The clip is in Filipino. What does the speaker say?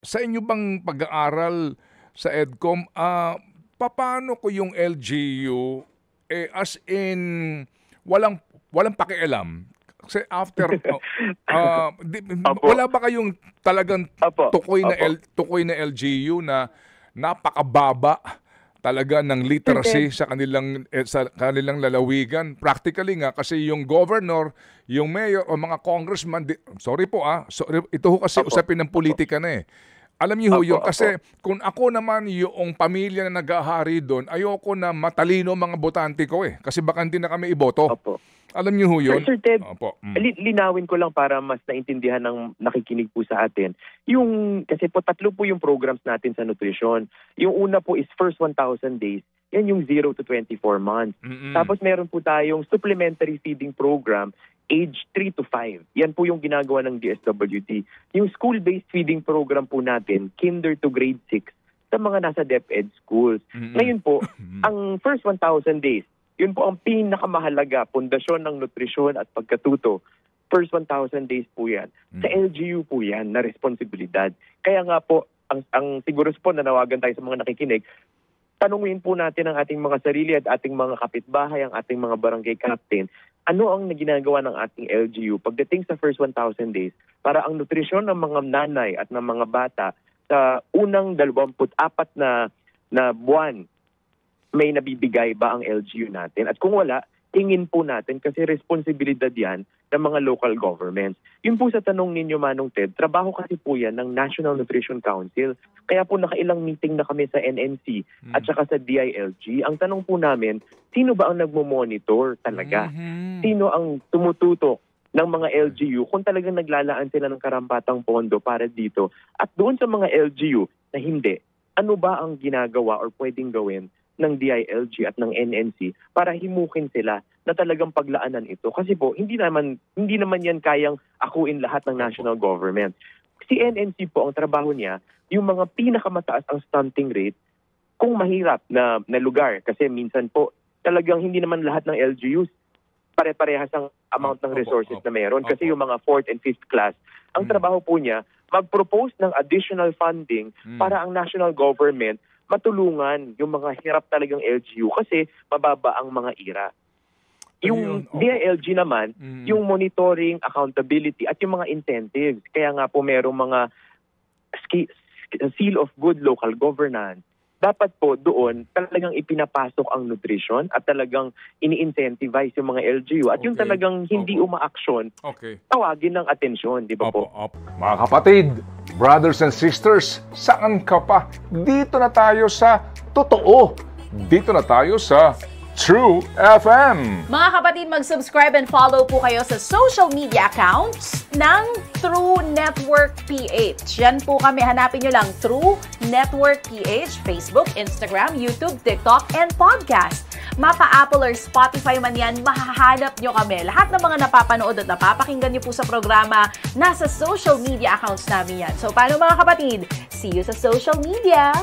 sa inyo bang pag-aaral sa EDCOM, papaano ko yung LGU, as in, walang pakialam? Kasi after, Opo. wala ba kayong talagang Opo. tukoy na LGU na napakababa talaga ng literacy sa kanilang lalawigan? Practically nga, kasi yung governor, yung mayor o mga congressman, sorry po sorry, ito ho kasi usapin ng politika na eh. Alam niyo ho yun, kasi kung ako naman yung pamilya na naghahari doon, ayoko na matalino mga botante ko eh. Kasi baka hindi na kami iboto. Opo. Alam niyo ho yun? Sir Ted, Opo. linawin ko lang para mas naintindihan ng nakikinig po sa atin. Kasi po 3 po yung programs natin sa nutrition. Yung una po is first 1,000 days. Yan yung 0 to 24 months. Tapos meron po tayong supplementary feeding program, age 3 to 5. Yan po yung ginagawa ng DSWD. Yung school-based feeding program po natin, kinder to grade 6, sa mga nasa DepEd schools. Ngayon po, ang first 1,000 days, yun po ang pinakamahalaga, pundasyon ng nutrisyon at pagkatuto. First 1,000 days po yan. Sa LGU po yan na responsibilidad. Kaya nga po, ang siguro po nanawagan tayo sa mga nakikinig, tanungin po natin ang ating mga sarili at ating mga kapitbahay, ang ating mga barangay captain, ano ang ginagawa ng ating LGU pagdating sa first 1,000 days para ang nutrisyon ng mga nanay at ng mga bata sa unang 24 na buwan may nabibigay ba ang LGU natin? At kung wala, tingin po natin kasi responsibilidad yan ng mga local governments. Yun po sa tanong ninyo, Manong Ted, trabaho kasi po yan ng National Nutrition Council. Kaya po nakailang meeting na kami sa NNC at saka sa DILG. Ang tanong po namin, sino ba ang nagmo-monitor talaga? Sino ang tumututok ng mga LGU kung talagang naglalaan sila ng karampatang pondo para dito? At doon sa mga LGU na hindi, ano ba ang ginagawa or pwedeng gawin ng DILG at ng NNC para himukin sila na talagang paglaanan ito? Kasi po, hindi naman yan kayang akuin lahat ng national government. Si NNC po, ang trabaho niya, yung mga pinakamataas ang stunting rate kung mahirap na lugar. Kasi minsan po, talagang hindi naman lahat ng LGUs pare-parehas ang amount ng resources na meron. Kasi yung mga 4th and 5th class, ang trabaho po niya, mag-propose ng additional funding para ang national government matulungan yung mga hirap talagang LGU kasi mababa ang mga IRA. Yung DILG naman, yung monitoring, accountability at yung mga incentives. Kaya nga po merong mga seal of good local governance. Dapat po doon talagang ipinapasok ang nutrition at talagang ini-incentivize yung mga LGU. At yung talagang hindi umaaksyon, tawagin ng atensyon, di ba po? Mga kapatid, brothers and sisters, saan ka pa? Dito na tayo sa totoo. Dito na tayo sa True FM. Mga kapatid, mag-subscribe and follow po kayo sa social media accounts ng True Network PH. Yan po kami, hanapin nyo lang True Network PH, Facebook, Instagram, YouTube, TikTok, and podcast. Mapa Apple or Spotify man yan, mahahanap nyo kami. Lahat ng mga napapanood at napapakinggan nyo po sa programa, nasa social media accounts namin yan. So, paano mga kapatid? See you sa social media!